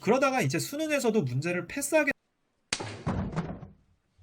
그러다가 이제 수능에서도 문제를 패스하게.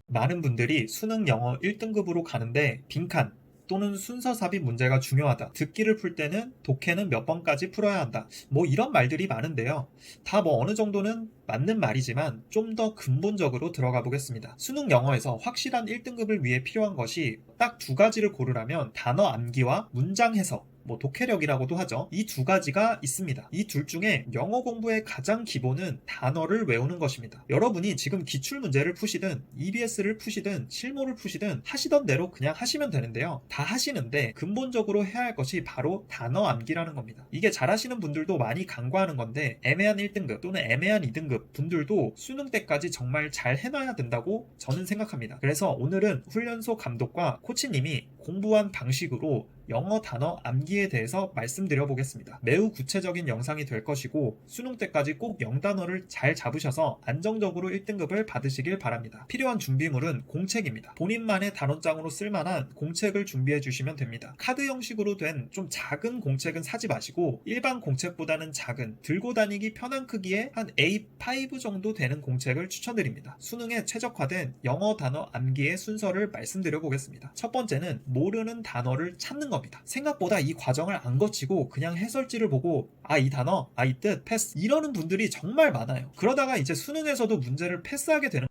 많은 분들이 수능 영어 1등급으로 가는데 빈칸 또는 순서 삽입 문제가 중요하다. 듣기를 풀 때는 독해는 몇 번까지 풀어야 한다. 뭐 이런 말들이 많은데요. 다 뭐 어느 정도는 맞는 말이지만 좀 더 근본적으로 들어가 보겠습니다. 수능 영어에서 확실한 1등급을 위해 필요한 것이 딱 두 가지를 고르라면 단어 암기와 문장 해석, 뭐 독해력이라고도 하죠. 이 두 가지가 있습니다. 이 둘 중에 영어 공부의 가장 기본은 단어를 외우는 것입니다. 여러분이 지금 기출문제를 푸시든 EBS를 푸시든 실무를 푸시든 하시던 대로 그냥 하시면 되는데요. 다 하시는데 근본적으로 해야 할 것이 바로 단어 암기라는 겁니다. 이게 잘하시는 분들도 많이 간과하는 건데 애매한 1등급 또는 애매한 2등급 분들도 수능 때까지 정말 잘 해놔야 된다고 저는 생각합니다. 그래서 오늘은 훈련소 감독과 코치님이 공부한 방식으로 영어 단어 암기에 대해서 말씀드려 보겠습니다. 매우 구체적인 영상이 될 것이고 수능 때까지 꼭 영단어를 잘 잡으셔서 안정적으로 1등급을 받으시길 바랍니다. 필요한 준비물은 공책입니다. 본인만의 단원장으로 쓸만한 공책을 준비해 주시면 됩니다. 카드 형식으로 된 좀 작은 공책은 사지 마시고 일반 공책보다는 작은, 들고 다니기 편한 크기의 한 A5 정도 되는 공책을 추천드립니다. 수능에 최적화된 영어 단어 암기의 순서를 말씀드려 보겠습니다. 첫 번째는 모르는 단어를 찾는 겁니다. 생각보다 이 과정을 안 거치고 그냥 해설지를 보고 이 단어, 이 뜻, 패스 이러는 분들이 정말 많아요. 그러다가 이제 수능에서도 문제를 패스하게 되는.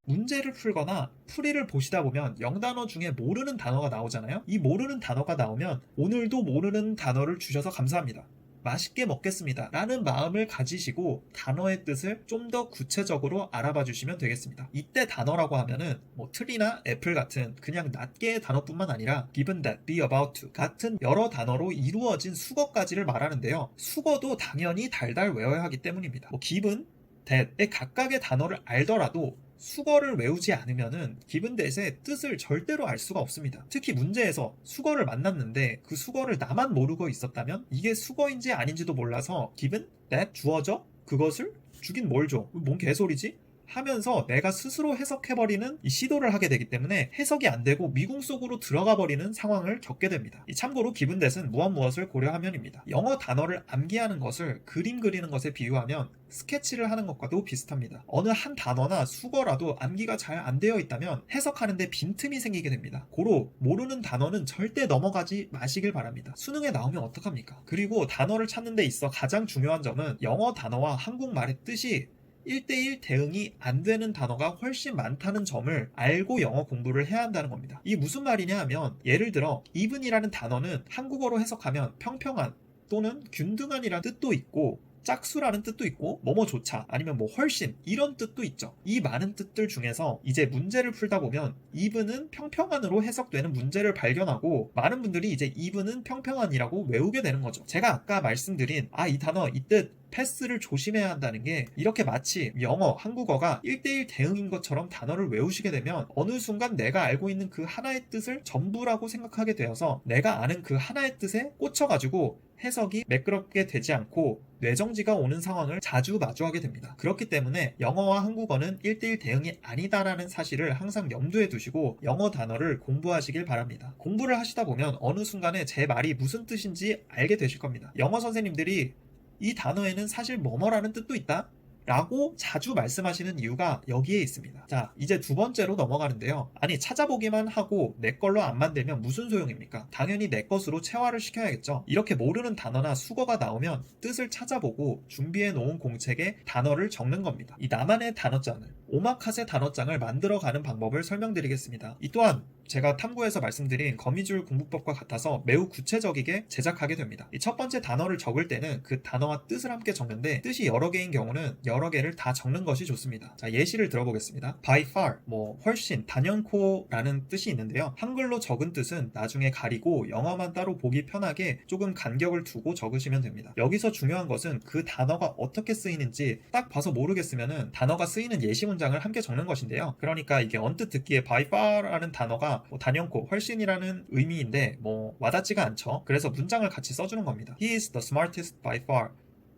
문제를 풀거나 풀이를 보시다 보면 영단어 중에 모르는 단어가 나오잖아요. 이 모르는 단어가 나오면 오늘도 모르는 단어를 주셔서 감사합니다. 맛있게 먹겠습니다 라는 마음을 가지시고 단어의 뜻을 좀 더 구체적으로 알아봐 주시면 되겠습니다. 이때 단어라고 하면은 뭐 트리나 애플 같은 그냥 낱개의 단어뿐만 아니라 given that, be about to 같은 여러 단어로 이루어진 수거까지를 말하는데요. 수거도 당연히 달달 외워야 하기 때문입니다. 뭐 given, that의 각각의 단어를 알더라도 수거를 외우지 않으면은 given that의 뜻을 절대로 알 수가 없습니다. 특히 문제에서 수거를 만났는데 그 수거를 나만 모르고 있었다면 이게 수거인지 아닌지도 몰라서 given that 주어져? 그것을? 주긴 뭘 줘? 뭔 개소리지? 하면서 내가 스스로 해석해버리는 이 시도를 하게 되기 때문에 해석이 안 되고 미궁 속으로 들어가 버리는 상황을 겪게 됩니다. 참고로 기분 댓은 무엇을 고려하면입니다. 영어 단어를 암기하는 것을 그림 그리는 것에 비유하면 스케치를 하는 것과도 비슷합니다. 어느 한 단어나 수거라도 암기가 잘 안 되어 있다면 해석하는데 빈틈이 생기게 됩니다. 고로 모르는 단어는 절대 넘어가지 마시길 바랍니다. 수능에 나오면 어떡합니까? 그리고 단어를 찾는 데 있어 가장 중요한 점은 영어 단어와 한국말의 뜻이 1대1 대응이 안 되는 단어가 훨씬 많다는 점을 알고 영어 공부를 해야 한다는 겁니다. 이게 무슨 말이냐 하면 예를 들어 even이라는 단어는 한국어로 해석하면 평평한 또는 균등한이라는 뜻도 있고 짝수라는 뜻도 있고 뭐뭐조차 아니면 뭐 훨씬 이런 뜻도 있죠. 이 많은 뜻들 중에서 이제 문제를 풀다 보면 even은 평평한으로 해석되는 문제를 발견하고 많은 분들이 이제 even은 평평한이라고 외우게 되는 거죠. 제가 아까 말씀드린 이 단어 이 뜻 패스를 조심해야 한다는 게 이렇게 마치 영어, 한국어가 1대1 대응인 것처럼 단어를 외우시게 되면 어느 순간 내가 알고 있는 그 하나의 뜻을 전부라고 생각하게 되어서 내가 아는 그 하나의 뜻에 꽂혀가지고 해석이 매끄럽게 되지 않고 뇌정지가 오는 상황을 자주 마주하게 됩니다. 그렇기 때문에 영어와 한국어는 1대1 대응이 아니다라는 사실을 항상 염두에 두시고 영어 단어를 공부하시길 바랍니다. 공부를 하시다 보면 어느 순간에 제 말이 무슨 뜻인지 알게 되실 겁니다. 영어 선생님들이 이 단어에는 사실 뭐뭐라는 뜻도 있다 라고 자주 말씀하시는 이유가 여기에 있습니다. 자, 이제 두 번째로 넘어가는데요. 아니, 찾아보기만 하고 내 걸로 안 만들면 무슨 소용입니까? 당연히 내 것으로 체화를 시켜야겠죠. 이렇게 모르는 단어나 수거가 나오면 뜻을 찾아보고 준비해 놓은 공책에 단어를 적는 겁니다. 이 나만의 단어장을, 오마카세 단어장을 만들어가는 방법을 설명드리겠습니다. 이 또한 제가 탐구해서 말씀드린 거미줄 공부법과 같아서 매우 구체적이게 제작하게 됩니다. 이 첫 번째 단어를 적을 때는 그 단어와 뜻을 함께 적는데 뜻이 여러 개인 경우는 여러 개를 다 적는 것이 좋습니다. 자, 예시를 들어보겠습니다. by far, 훨씬, 단연코라는 뜻이 있는데요. 한글로 적은 뜻은 나중에 가리고 영어만 따로 보기 편하게 조금 간격을 두고 적으시면 됩니다. 여기서 중요한 것은 그 단어가 어떻게 쓰이는지 딱 봐서 모르겠으면은 단어가 쓰이는 예시 문장을 함께 적는 것인데요. 그러니까 이게 언뜻 듣기에 by far라는 단어가 단연코, 훨씬이라는 의미인데 와닿지가 않죠. 그래서 문장을 같이 써주는 겁니다. He is the smartest by far.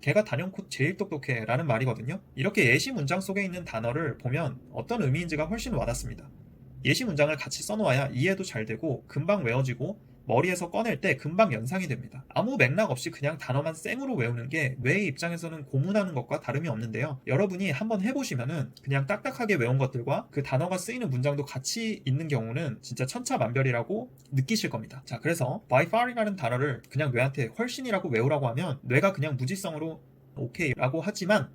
걔가 단연코 제일 똑똑해 라는 말이거든요. 이렇게 예시 문장 속에 있는 단어를 보면 어떤 의미인지가 훨씬 와닿습니다. 예시 문장을 같이 써놓아야 이해도 잘 되고 금방 외워지고 머리에서 꺼낼 때 금방 연상이 됩니다. 아무 맥락 없이 그냥 단어만 생으로 외우는 게 뇌의 입장에서는 고문하는 것과 다름이 없는데요. 여러분이 한번 해보시면은 그냥 딱딱하게 외운 것들과 그 단어가 쓰이는 문장도 같이 있는 경우는 진짜 천차만별이라고 느끼실 겁니다. 자, 그래서 by far이라는 단어를 그냥 뇌한테 훨씬이라고 외우라고 하면 뇌가 그냥 무지성으로 오케이 라고 하지만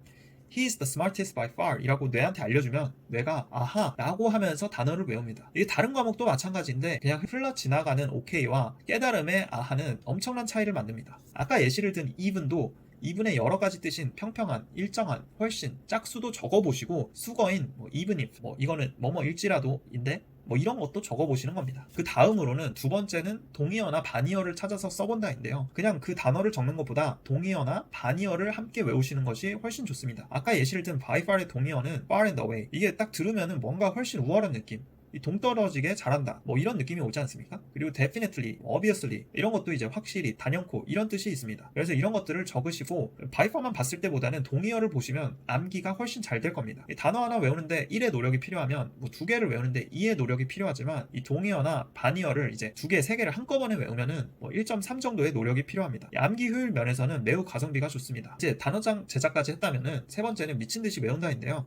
He is the smartest by far 이라고 뇌한테 알려주면 뇌가 아하 라고 하면서 단어를 외웁니다. 이게 다른 과목도 마찬가지인데 그냥 흘러 지나가는 오케이와 깨달음의 아하는 엄청난 차이를 만듭니다. 아까 예시를 든 even도 even의 여러 가지 뜻인 평평한, 일정한, 훨씬, 짝수도 적어보시고 수거인 even if 이거는 뭐뭐일지라도인데 이런 것도 적어보시는 겁니다. 그 다음으로는 두 번째는 동의어나 반의어를 찾아서 써본다인데요. 그냥 그 단어를 적는 것보다 동의어나 반의어를 함께 외우시는 것이 훨씬 좋습니다. 아까 예시를 든 by far의 동의어는 far and away. 이게 딱 들으면은 뭔가 훨씬 우월한 느낌. 동떨어지게 잘한다 이런 느낌이 오지 않습니까? 그리고 definitely, obviously 이런 것도 이제 확실히, 단연코 이런 뜻이 있습니다. 그래서 이런 것들을 적으시고 by far만 봤을 때보다는 동의어를 보시면 암기가 훨씬 잘 될 겁니다. 이 단어 하나 외우는데 1의 노력이 필요하면 두 개를 외우는데 2의 노력이 필요하지만 이 동의어나 반의어를 이제 2개, 3개를 한꺼번에 외우면은 1.3 정도의 노력이 필요합니다. 이 암기 효율 면에서는 매우 가성비가 좋습니다. 이제 단어장 제작까지 했다면은 세 번째는 미친 듯이 외운다인데요.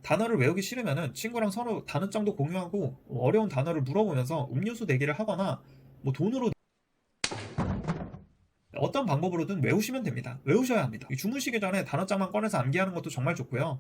단어를 외우기 싫으면은 친구랑 서로 단어장도 공유하고 어려운 단어를 물어보면서 음료수 내기를 하거나 돈으로 어떤 방법으로든 외우시면 됩니다. 외우셔야 합니다. 주무시기 전에 단어장만 꺼내서 암기하는 것도 정말 좋고요.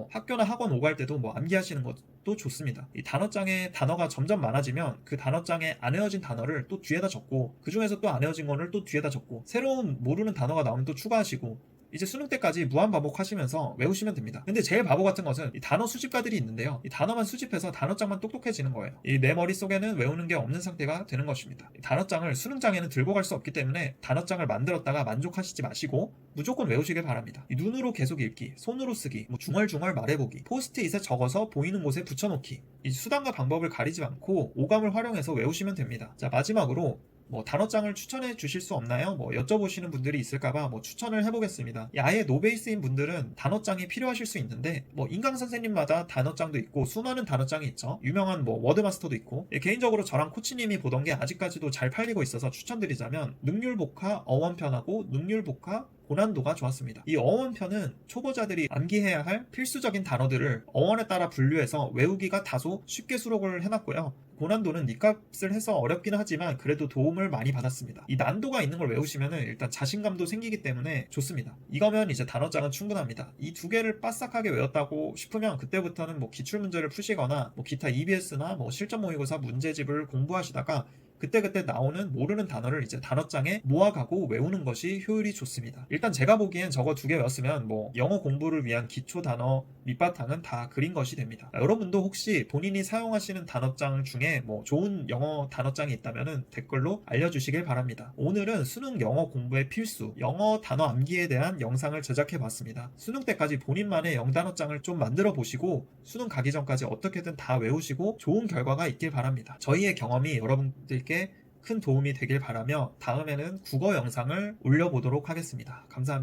학교나 학원 오갈 때도 암기하시는 것도 좋습니다. 이 단어장에 단어가 점점 많아지면 그 단어장에 안 외워진 단어를 또 뒤에다 적고 그 중에서 또 안 외워진 거를 또 뒤에다 적고 새로운 모르는 단어가 나오면 또 추가하시고 이제 수능 때까지 무한 반복하시면서 외우시면 됩니다. 근데 제일 바보 같은 것은 이 단어 수집가들이 있는데요. 이 단어만 수집해서 단어장만 똑똑해지는 거예요. 이 내 머릿속에는 외우는 게 없는 상태가 되는 것입니다. 이 단어장을 수능장에는 들고 갈 수 없기 때문에 단어장을 만들었다가 만족하시지 마시고 무조건 외우시길 바랍니다. 이 눈으로 계속 읽기, 손으로 쓰기, 중얼중얼 말해보기, 포스트잇에 적어서 보이는 곳에 붙여놓기, 이 수단과 방법을 가리지 않고 오감을 활용해서 외우시면 됩니다. 자, 마지막으로 단어장을 추천해 주실 수 없나요? 여쭤보시는 분들이 있을까봐 추천을 해보겠습니다. 아예 노베이스인 분들은 단어장이 필요하실 수 있는데 인강 선생님마다 단어장도 있고 수많은 단어장이 있죠. 유명한 워드마스터도 있고 개인적으로 저랑 코치님이 보던 게 아직까지도 잘 팔리고 있어서 추천드리자면 능률복화 어원편하고 능률복화 고난도가 좋았습니다. 이 어원편은 초보자들이 암기해야 할 필수적인 단어들을 어원에 따라 분류해서 외우기가 다소 쉽게 수록을 해놨고요. 고난도는 니값을 해서 어렵기는 하지만 그래도 도움을 많이 받았습니다. 이 난도가 있는 걸 외우시면 일단 자신감도 생기기 때문에 좋습니다. 이거면 이제 단어장은 충분합니다. 이 두 개를 빠싹하게 외웠다고 싶으면 그때부터는 기출문제를 푸시거나 기타 EBS나 실전 모의고사 문제집을 공부하시다가 그때그때 나오는 모르는 단어를 이제 단어장에 모아가고 외우는 것이 효율이 좋습니다. 일단 제가 보기엔 저거 2개 외웠으면 영어 공부를 위한 기초 단어 밑바탕은 다 그린 것이 됩니다. 여러분도 혹시 본인이 사용하시는 단어장 중에 좋은 영어 단어장이 있다면 댓글로 알려주시길 바랍니다. 오늘은 수능 영어 공부의 필수, 영어 단어 암기에 대한 영상을 제작해봤습니다. 수능 때까지 본인만의 영단어장을 좀 만들어 보시고 수능 가기 전까지 어떻게든 다 외우시고 좋은 결과가 있길 바랍니다. 저희의 경험이 여러분들께 큰 도움이 되길 바라며 다음에는 국어 영상을 올려보도록 하겠습니다. 감사합니다.